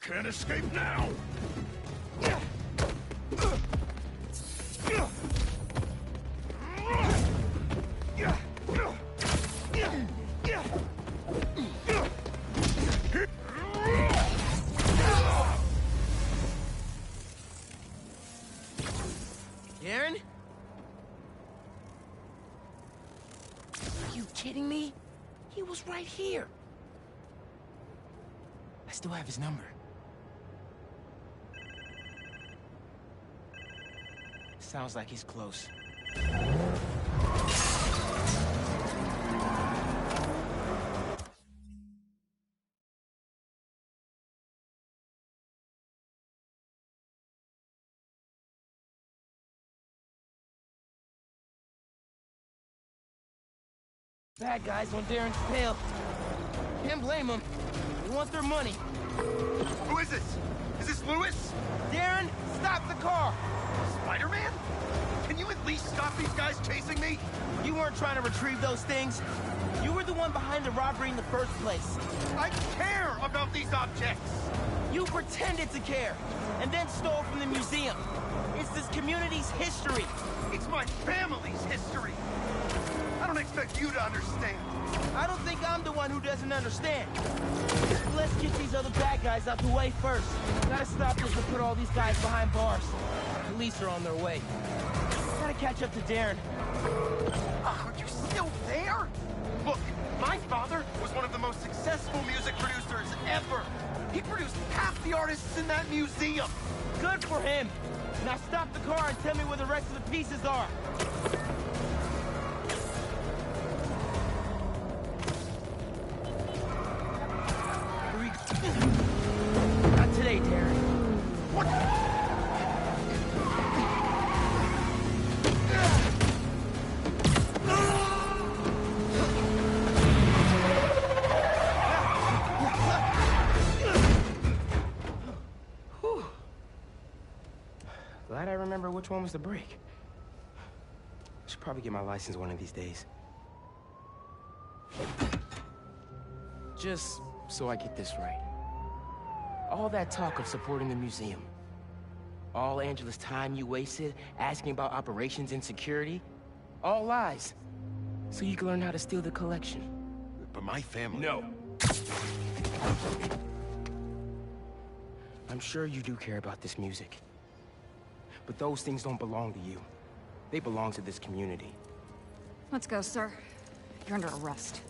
Can't escape now! Darren? Are you kidding me? He was right here. I still have his number. Sounds like he's close. Bad guys on Darren's tail. Can't blame them. They want their money. Who is this? Is this Lewis? Darren, stop the car! Spider-Man? Can you at least stop these guys chasing me? You weren't trying to retrieve those things. You were the one behind the robbery in the first place. I care about these objects! You pretended to care, and then stole from the museum. It's this community's history. It's my family's history! I don't expect you to understand. I don't think I'm the one who doesn't understand. Let's get these other bad guys out the way first. Gotta stop this and put all these guys behind bars. Police are on their way. Gotta catch up to Darren. Are you still there? Look, my father was one of the most successful music producers ever. He produced half the artists in that museum. Good for him. Now stop the car and tell me where the rest of the pieces are. Not today, Darren. What? Glad I remember which one was the brake. Should probably get my license one of these days. Just so I get this right. All that talk of supporting the museum. All Angela's time you wasted asking about operations and security. All lies. So you can learn how to steal the collection. But my family... No. I'm sure you do care about this music. But those things don't belong to you. They belong to this community. Let's go, sir. You're under arrest.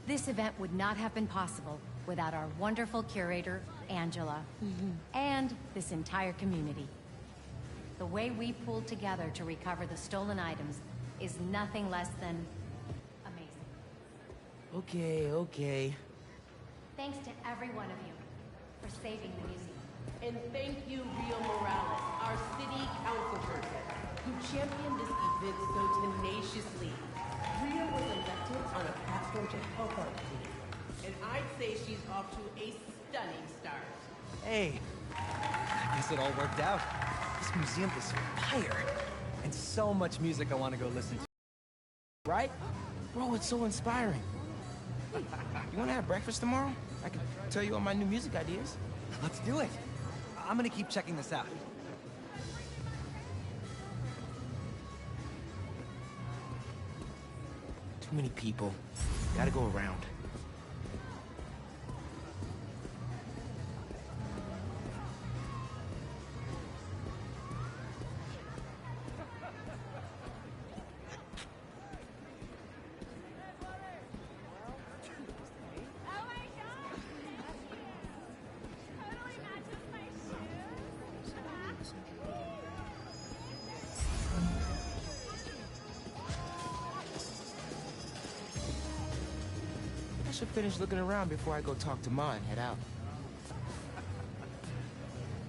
This event would not have been possible without our wonderful curator, Angela, and this entire community. The way we pulled together to recover the stolen items is nothing less than amazing. Okay. Thanks to every one of you for saving the museum. And thank you, Rio Morales, our city councilperson, who championed this event so tenaciously. Rio was elected on a platform to help our community, and I'd say she's off to a stunning start. Hey, I guess it all worked out. This museum is fire, and so much music I want to go listen to. Right? Bro, it's so inspiring. You want to have breakfast tomorrow? I can tell you all my new music ideas. Let's do it. I'm gonna keep checking this out. Too many people. Gotta go around. I should finish looking around before I go talk to Ma and head out.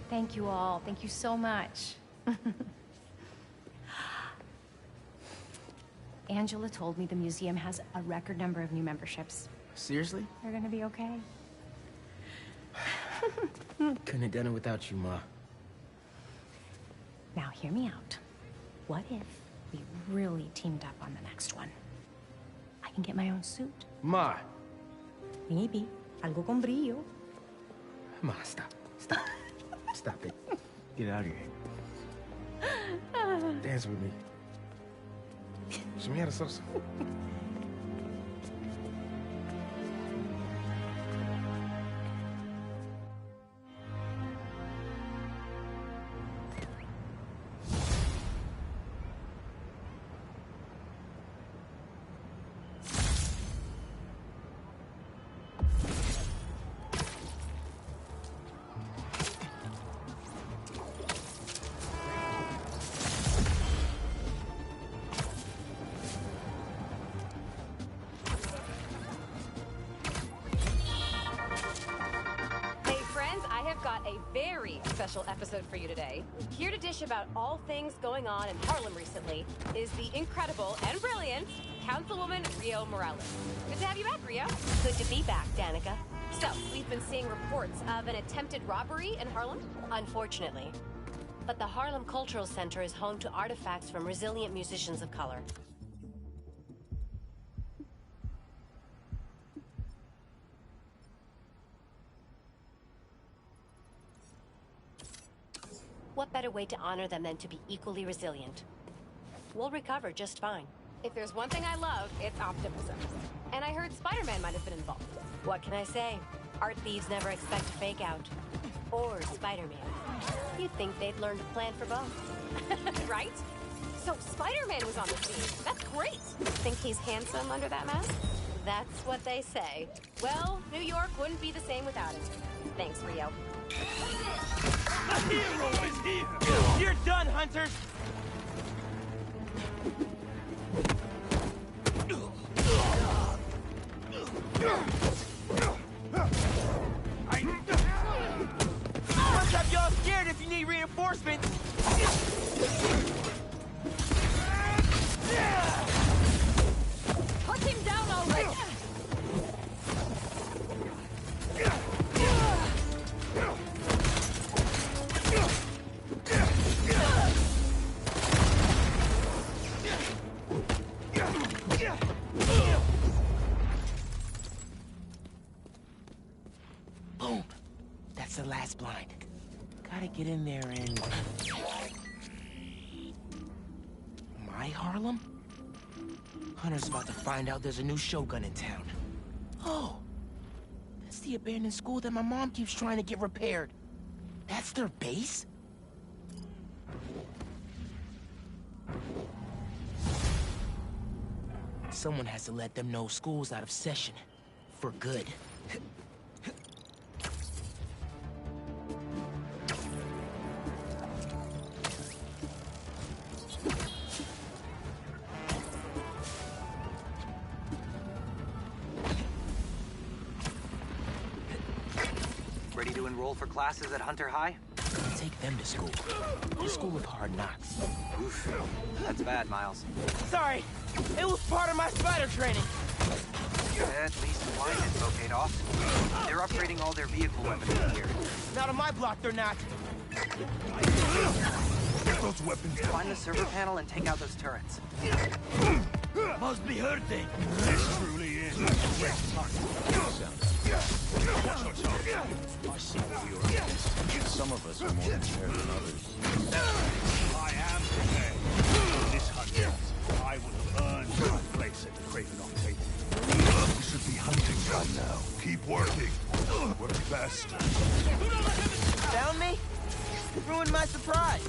Thank you all. Thank you so much. Angela told me the museum has a record number of new memberships. Seriously? They're gonna be okay. Couldn't have done it without you, Ma. Now hear me out. What if we really teamed up on the next one? I can get my own suit. Ma. Maybe. Algo con brillo. Ma, stop. Stop. Stop it. Get out of here. Dance with me. Show me how to salsa. Special episode for you today. Here to dish about all things going on in Harlem recently is the incredible and brilliant Councilwoman Rio Morales. Good to have you back, Rio. Good to be back, Danica. So, we've been seeing reports of an attempted robbery in Harlem? Unfortunately. But the Harlem Cultural Center is home to artifacts from resilient musicians of color. What better way to honor them than to be equally resilient? We'll recover just fine. If there's one thing I love, it's optimism. And I heard Spider-Man might have been involved. What can I say? Art thieves never expect a fake out. Or Spider-Man. You'd think they'd learn to plan for both. Right? So Spider-Man was on the scene. That's great. Think he's handsome under that mask? That's what they say. Well, New York wouldn't be the same without him. Thanks, Rio. The hero is here! You're done, Hunters! What's up, y'all scared if you need reinforcements? Put him down already! Boom. That's the last blind. Gotta get in there and... My Harlem? Hunter's about to find out there's a new Shogun in town. Oh! That's the abandoned school that my mom keeps trying to get repaired. That's their base? Someone has to let them know school's out of session. For good. Ready to enroll for classes at Hunter High? Take them to school. The school of hard knocks. Oof. That's bad, Miles. Sorry, it was part of my spider training. At least one info paid off. They're upgrading all their vehicle weapons here. Not on my block, they're not. Get those weapons down. Find the server panel and take out those turrets. Must be hurting. This truly is a great time. I see what we are against. Some of us are more prepared than others. I am prepared. In this hunt, I will have earned my place at the Craven Octavian. We should be hunting by now. Keep working. We're best. Found me? Ruined my surprise.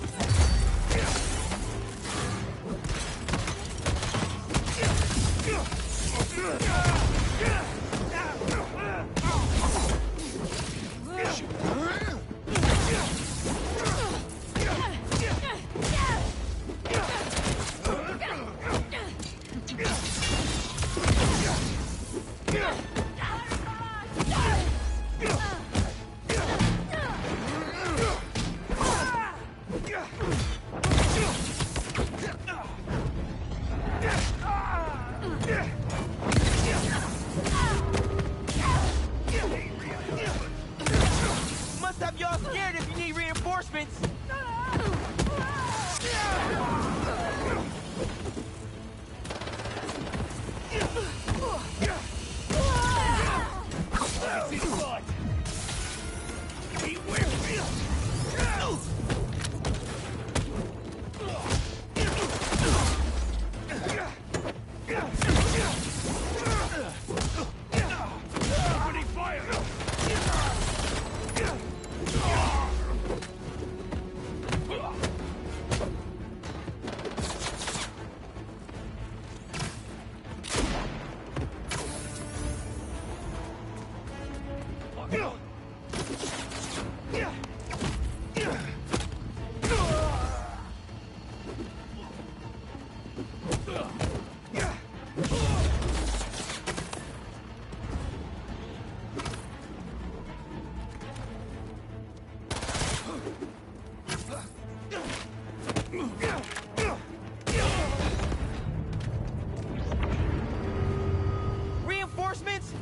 Reinforcements?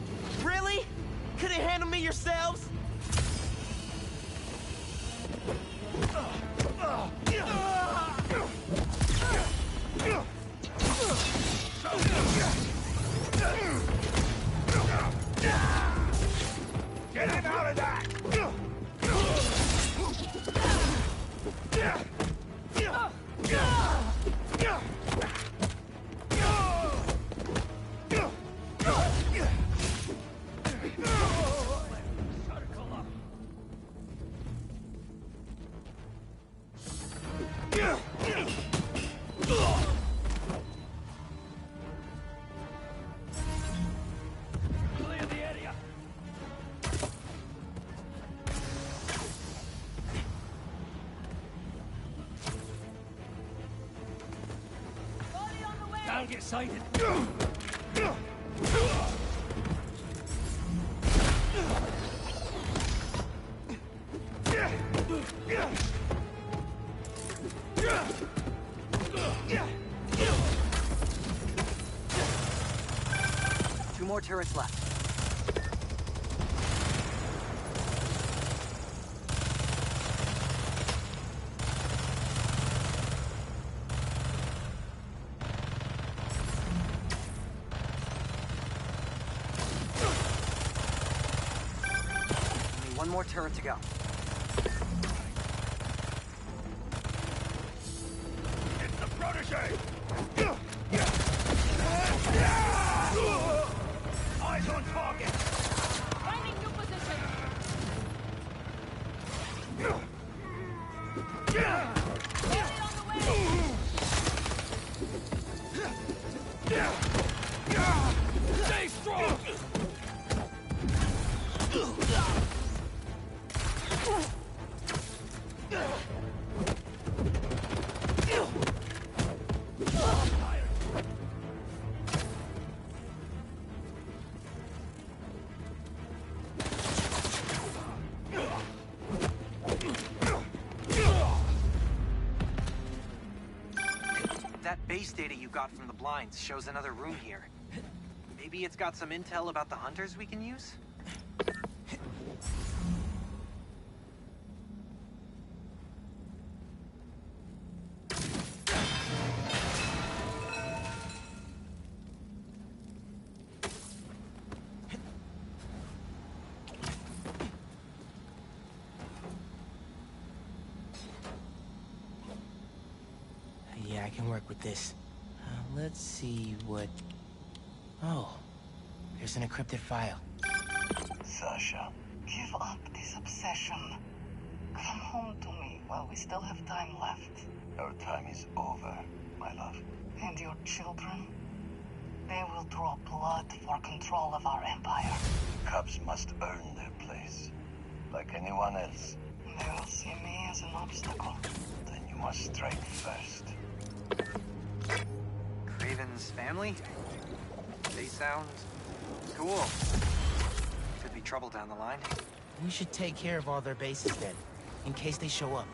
Really? Couldn't handle me yourselves? Get him out of that! Clear the area! Don't get sighted! Two more turrets left. Only one more turret to go. It's the protege! Eyes on target! Finding new position. Stay strong! That base data you got from the blinds shows another room here. Maybe it's got some intel about the hunters we can use? Yeah, I can work with this. Let's see what... Oh, there's an encrypted file. Sasha, give up this obsession. Come home to me while we still have time left. Our time is over, my love. And your children? They will draw blood for control of our empire. Cubs must earn their place, like anyone else. They will see me as an obstacle. Then you must strike first. Craven's family? They sound cool. Could be trouble down the line. We should take care of all their bases then, in case they show up.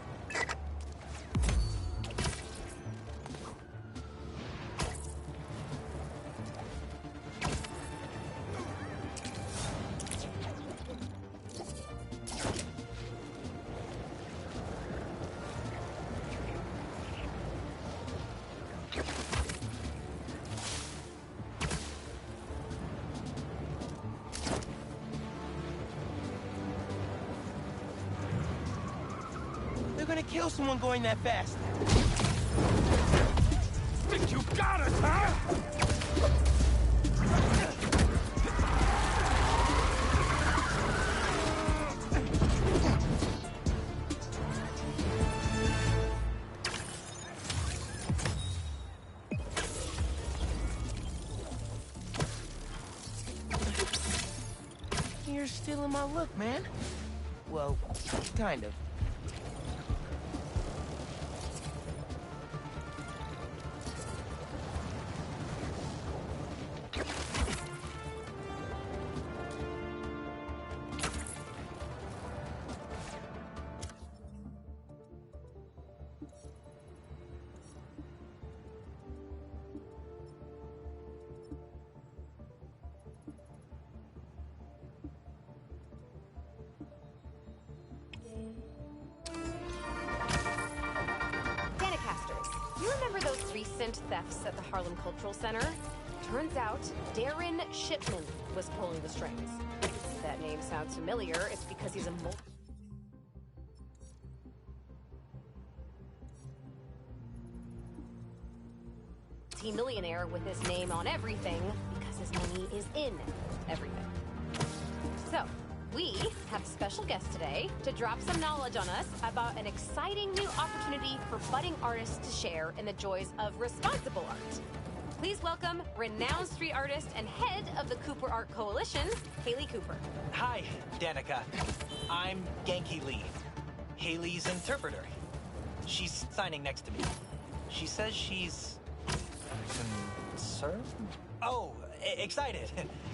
They're gonna kill someone going that fast. Think you got us, huh? here stealing my look, man. Well, kind of. Danicasters, you remember those recent thefts at the Harlem Cultural Center? Turns out, Darren Shipman was pulling the strings. If that name sounds familiar, it's because he's a multi-millionaire with his name on everything, because his money is in everything. So, we have a special guest today to drop some knowledge on us about an exciting new opportunity for budding artists to share in the joys of responsible art. Please welcome renowned street artist and head of the Cooper Art Coalition, Haley Cooper. Hi, Danica. I'm Genki Lee, Haley's interpreter. She's signing next to me. She says she's... concerned? Oh, excited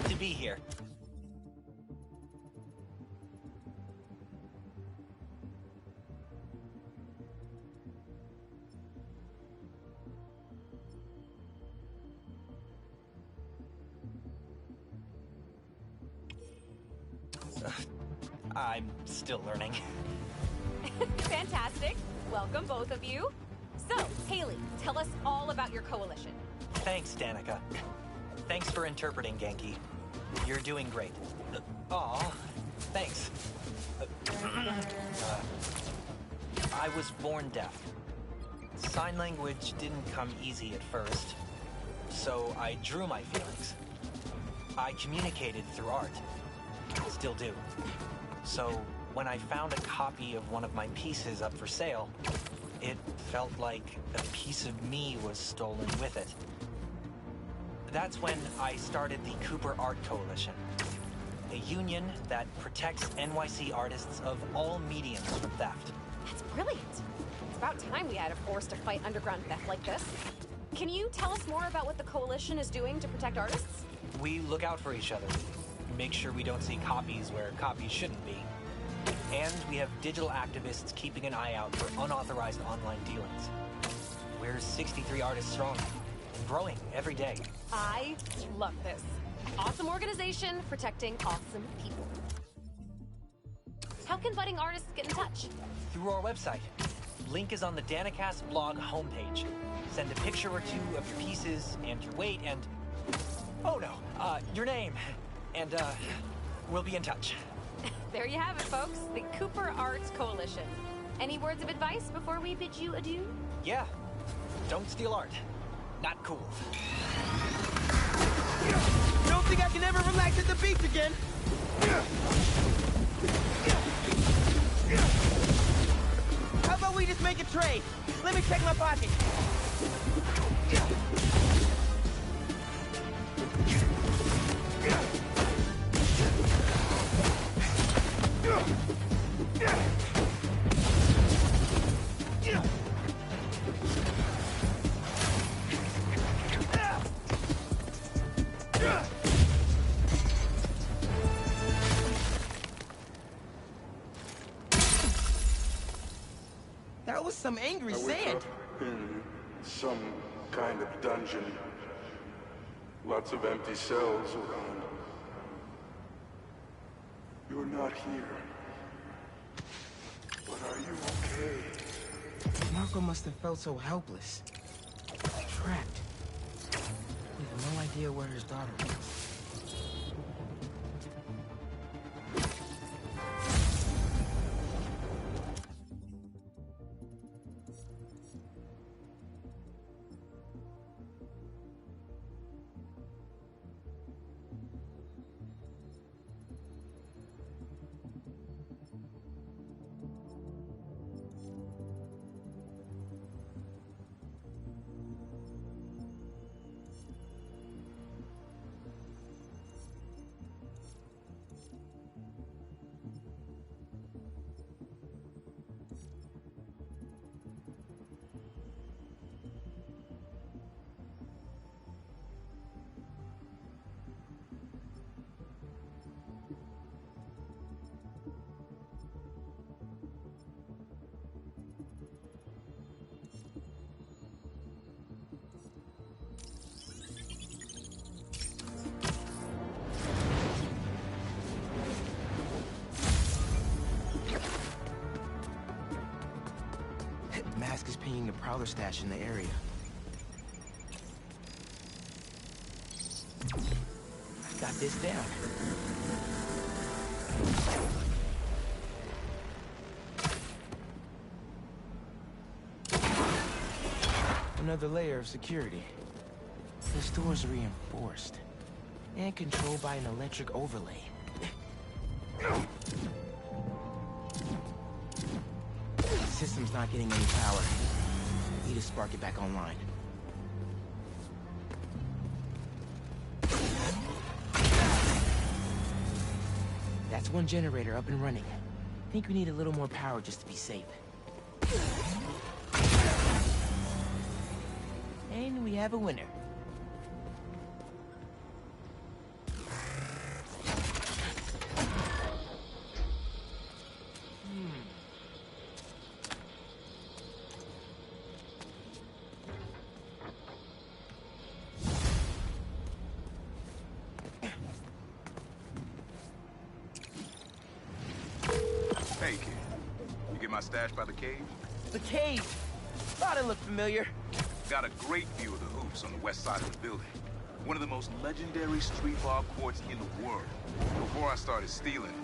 to be here. I'm still learning. Fantastic. Welcome, both of you. So, Haley, tell us all about your coalition. Thanks, Danica. Thanks for interpreting, Genki. You're doing great. Aw, thanks. I was born deaf. Sign language didn't come easy at first, so I drew my feelings. I communicated through art. Still do. So, when I found a copy of one of my pieces up for sale, it felt like a piece of me was stolen with it. That's when I started the Cooper Art Coalition, a union that protects NYC artists of all mediums from theft. That's brilliant. It's about time we had a force to fight underground theft like this. Can you tell us more about what the coalition is doing to protect artists? We look out for each other, make sure we don't see copies where copies shouldn't be. And we have digital activists keeping an eye out for unauthorized online dealings. We're 63 artists strong, and growing every day. I love this. Awesome organization protecting awesome people. How can budding artists get in touch? Through our website. Link is on the Danicast blog homepage. Send a picture or two of your pieces and your weight and... oh no, your name. And, we'll be in touch. There you have it, folks. The Cooper Arts Coalition. Any words of advice before we bid you adieu? Yeah. Don't steal art. Not cool. Don't think I can ever relax at the beach again. How about we just make a trade? Let me check my pocket. That was some angry sand. In some kind of dungeon. Lots of empty cells around. You're not here. But are you okay? Marco must have felt so helpless. Trapped. With no idea where his daughter was. a Prowler stash in the area. Got this down. Another layer of security. The store's reinforced and controlled by an electric overlay. The system's not getting any power. Need to spark it back online. That's one generator up and running. Think we need a little more power just to be safe. And we have a winner. Hey, kid. You get my stash by the cave? The cave! Thought it looked familiar. Got a great view of the hoops on the west side of the building. One of the most legendary street bar courts in the world. Before I started stealing,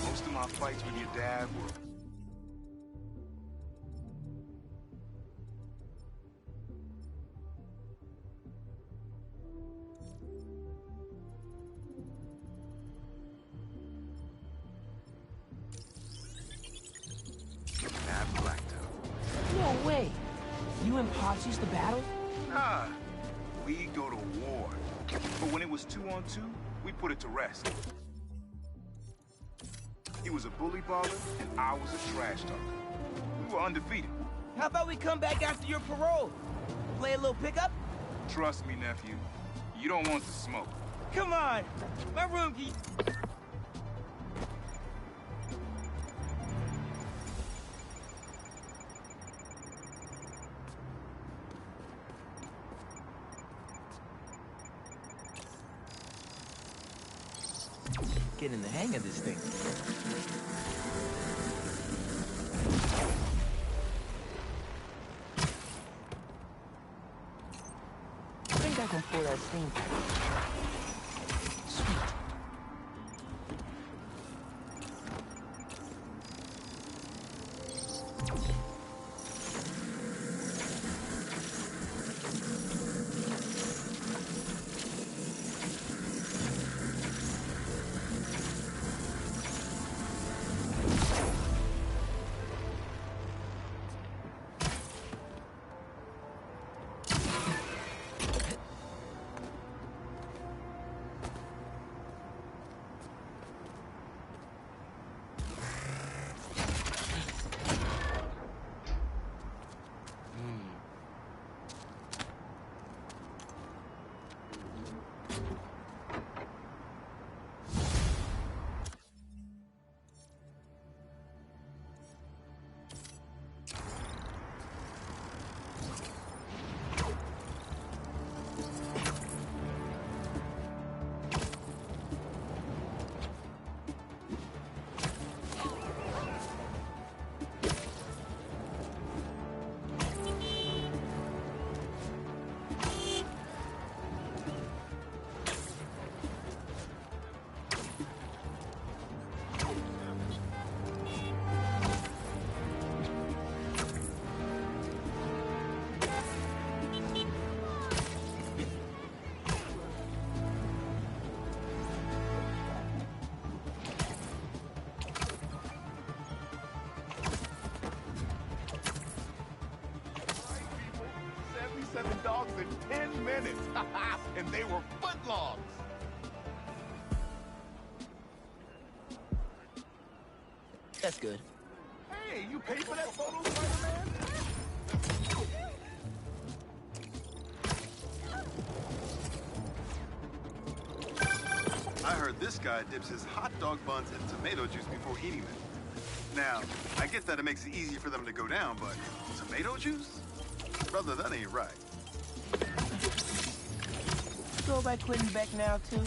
most of my fights with your dad were... No way! You and Pops used to battle? Nah, we go to war. But when it was 2-on-2, we put it to rest. He was a bully baller, and I was a trash talker. We were undefeated. How about we come back after your parole? Play a little pickup? Trust me, nephew. You don't want to smoke. Come on! My room key... Getting the hang of this thing. I think I can pour that steam package. Sweet. Dogs in 10 minutes. And they were footlongs. That's good. Hey, you paid for that photo, Spider-Man? I heard this guy dips his hot dog buns in tomato juice before eating them. Now, I get that it makes it easier for them to go down, but tomato juice? Brother, that ain't right. Go by quitting back now, too?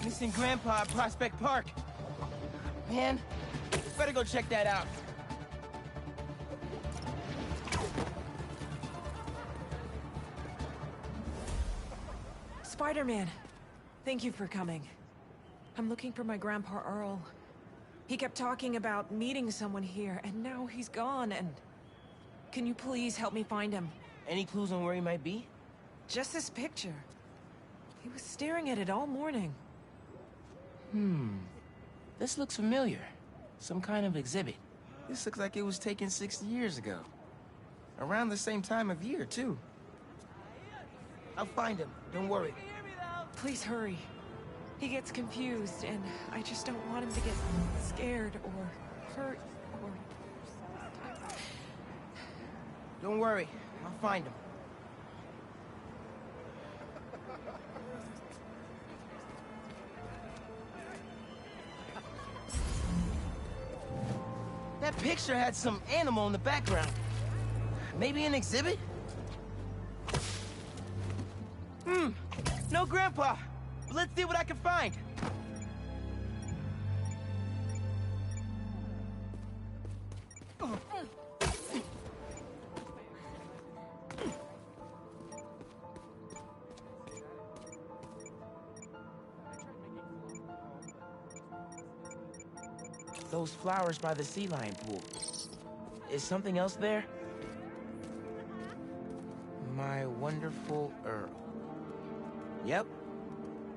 Missing Grandpa at Prospect Park. Man, better go check that out. Spider-Man, thank you for coming. I'm looking for my Grandpa Earl. He kept talking about meeting someone here, and now he's gone, and... Can you please help me find him? Any clues on where he might be? Just this picture. He was staring at it all morning. This looks familiar. Some kind of exhibit. This looks like it was taken 60 years ago. Around the same time of year, too. I'll find him, don't worry. Please hurry. He gets confused, and I just don't want him to get scared or hurt or... Don't worry, I'll find him. That picture had some animal in the background. Maybe an exhibit? No Grandpa! But let's see what I can find. Those flowers by the sea lion pool. Is something else there? My wonderful Earl. Yep,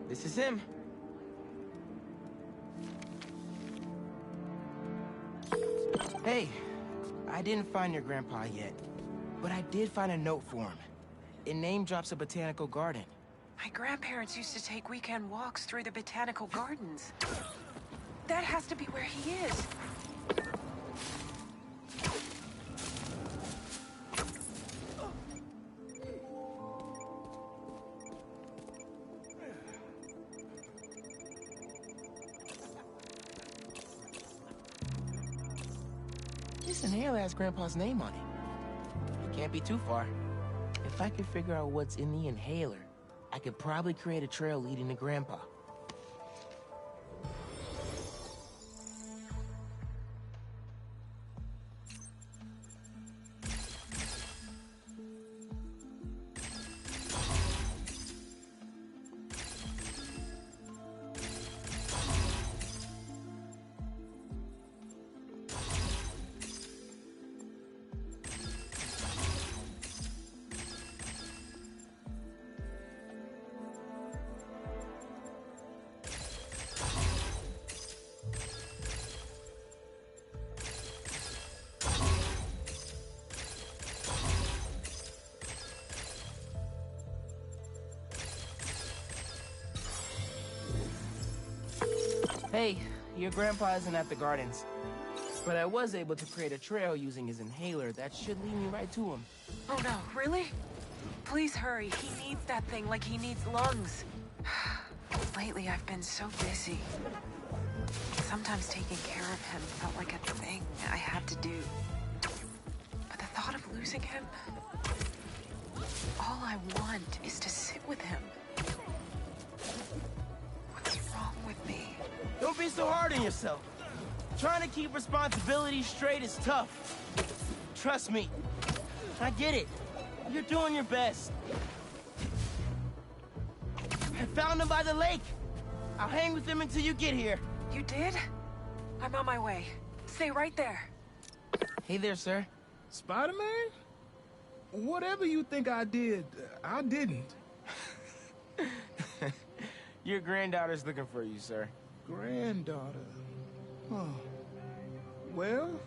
this is him. Hey, I didn't find your grandpa yet, but I did find a note for him. It name drops a botanical garden. My grandparents used to take weekend walks through the botanical gardens. That has to be where he is. This inhaler has Grandpa's name on it. It can't be too far. If I could figure out what's in the inhaler, I could probably create a trail leading to Grandpa. Hey, your grandpa isn't at the gardens. But I was able to create a trail using his inhaler that should lead me right to him. Oh no, really? Please hurry. He needs that thing like he needs lungs. Lately, I've been so busy. Sometimes taking care of him felt like a thing I had to do. But the thought of losing him... All I want is to sit with him. What's wrong with me? Don't be so hard on yourself. Trying to keep responsibilities straight is tough. Trust me. I get it. You're doing your best. I found him by the lake. I'll hang with him until you get here. You did? I'm on my way. Stay right there. Hey there, sir. Spider-Man? Whatever you think I did, I didn't. Your granddaughter's looking for you, sir. Granddaughter? Huh. Well,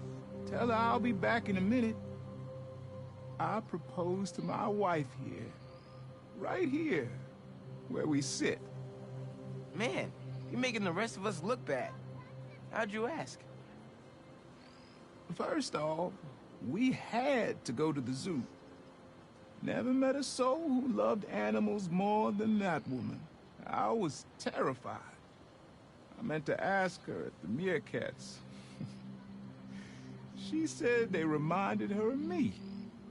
tell her I'll be back in a minute. I proposed to my wife here. Right here, where we sit. Man, you're making the rest of us look bad. How'd you ask? First off, we had to go to the zoo. Never met a soul who loved animals more than that woman. I was terrified. I meant to ask her at the meerkats. She said they reminded her of me,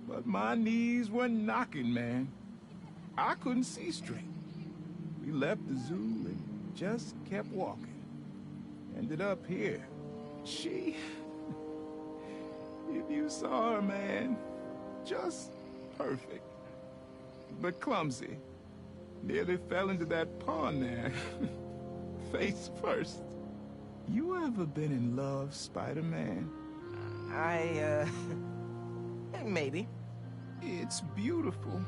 but my knees were knocking, man. I couldn't see straight. We left the zoo and just kept walking. Ended up here. She... If you saw her, man, just perfect. But clumsy. Nearly fell into that pond there. Face first. You ever been in love, Spider-Man? Maybe. It's beautiful.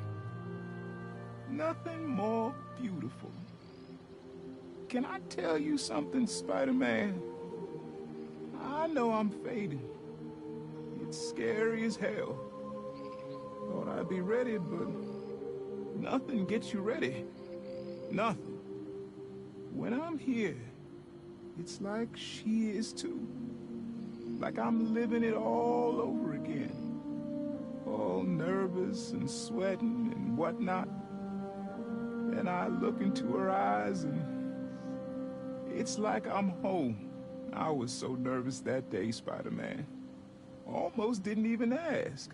Nothing more beautiful. Can I tell you something, Spider-Man? I know I'm fading. It's scary as hell. Thought I'd be ready, but nothing gets you ready. Nothing. When I'm here, it's like she is too. Like I'm living it all over again. All nervous and sweating and whatnot. And I look into her eyes and it's like I'm home. I was so nervous that day, Spider-Man. Almost didn't even ask.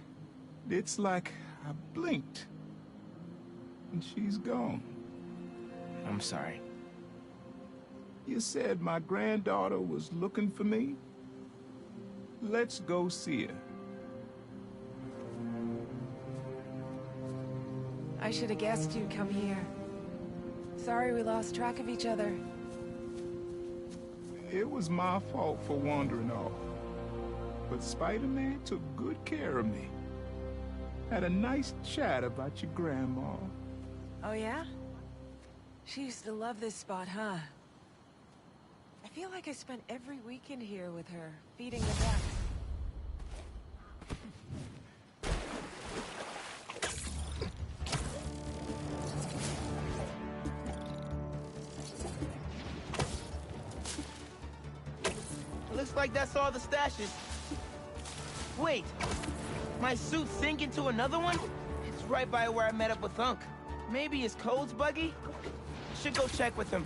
It's like I blinked and she's gone. I'm sorry. You said my granddaughter was looking for me? Let's go see her. I should have guessed you'd come here. Sorry we lost track of each other. It was my fault for wandering off. But Spider-Man took good care of me. Had a nice chat about your grandma. Oh yeah? She used to love this spot, huh? I feel like I spent every weekend here with her, feeding the ducks. Looks like that's all the stashes. Wait, my suit's sinking to another one? It's right by where I met up with Unc. Maybe it's Code's buggy? Should go check with him.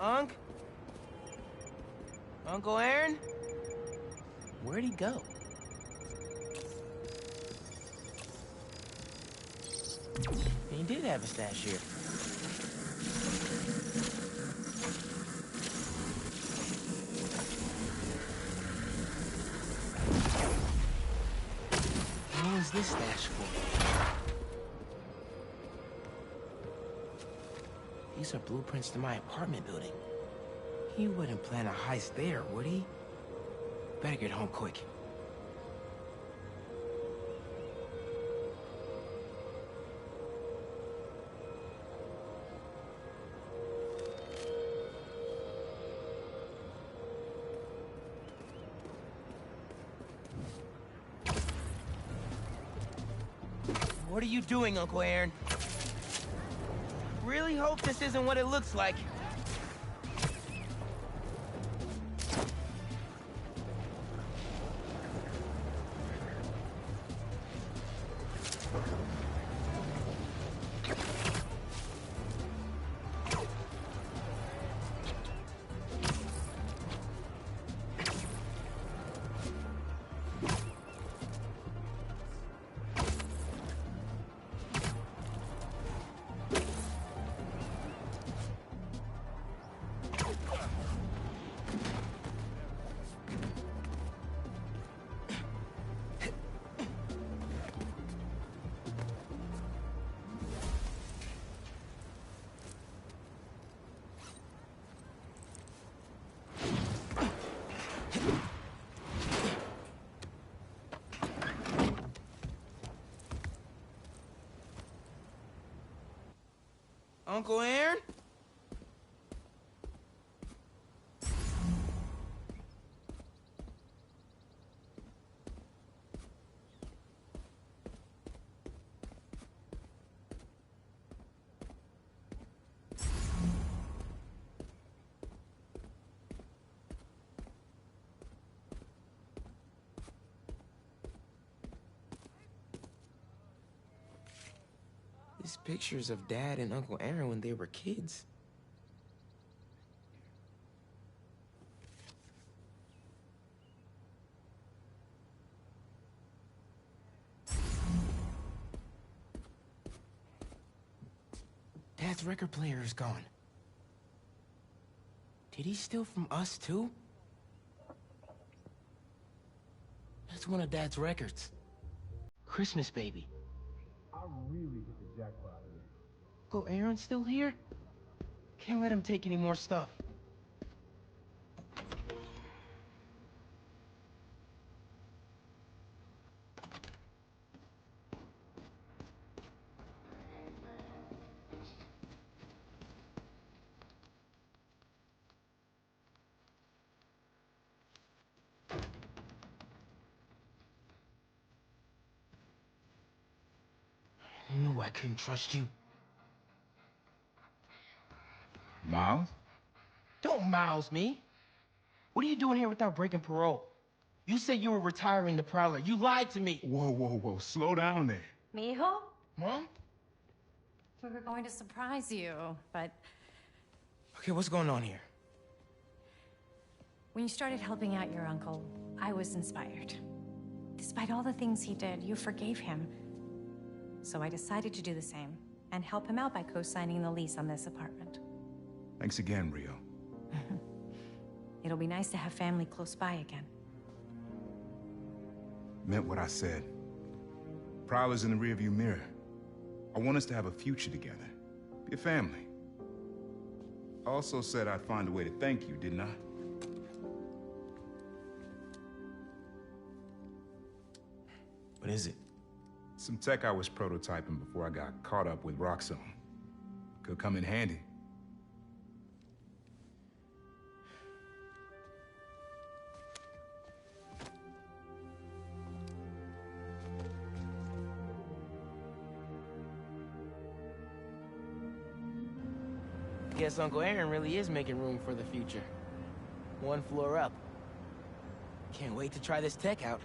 Unc? Uncle Aaron? Where'd he go? He did have a stash here. What was this stash for? These are blueprints to my apartment building. He wouldn't plan a heist there, would he? Better get home quick. What are you doing, Uncle Aaron? Really hope this isn't what it looks like. Uncle Aaron? It's pictures of Dad and Uncle Aaron when they were kids. Dad's record player is gone. Did he steal from us, too? That's one of Dad's records. Christmas Baby. I really hit the jackpot here. Uncle Aaron's still here? Can't let him take any more stuff. I knew I couldn't trust you. Miles? Don't Miles me. What are you doing here without breaking parole? You said you were retiring the Prowler. You lied to me. Whoa, whoa, whoa. Slow down there. Mijo? Mom? We were going to surprise you, but Okay, what's going on here? when you started helping out your uncle, I was inspired. Despite all the things he did, you forgave him. So I decided to do the same and help him out by co-signing the lease on this apartment. Thanks again, Rio. It'll be nice to have family close by again. Meant what I said. Prowler's in the rearview mirror. I want us to have a future together. Be a family. I also said I'd find a way to thank you, didn't I? What is it? Some tech I was prototyping before I got caught up with Roxxon. Could come in handy. Guess Uncle Aaron really is making room for the future. One floor up. Can't wait to try this tech out.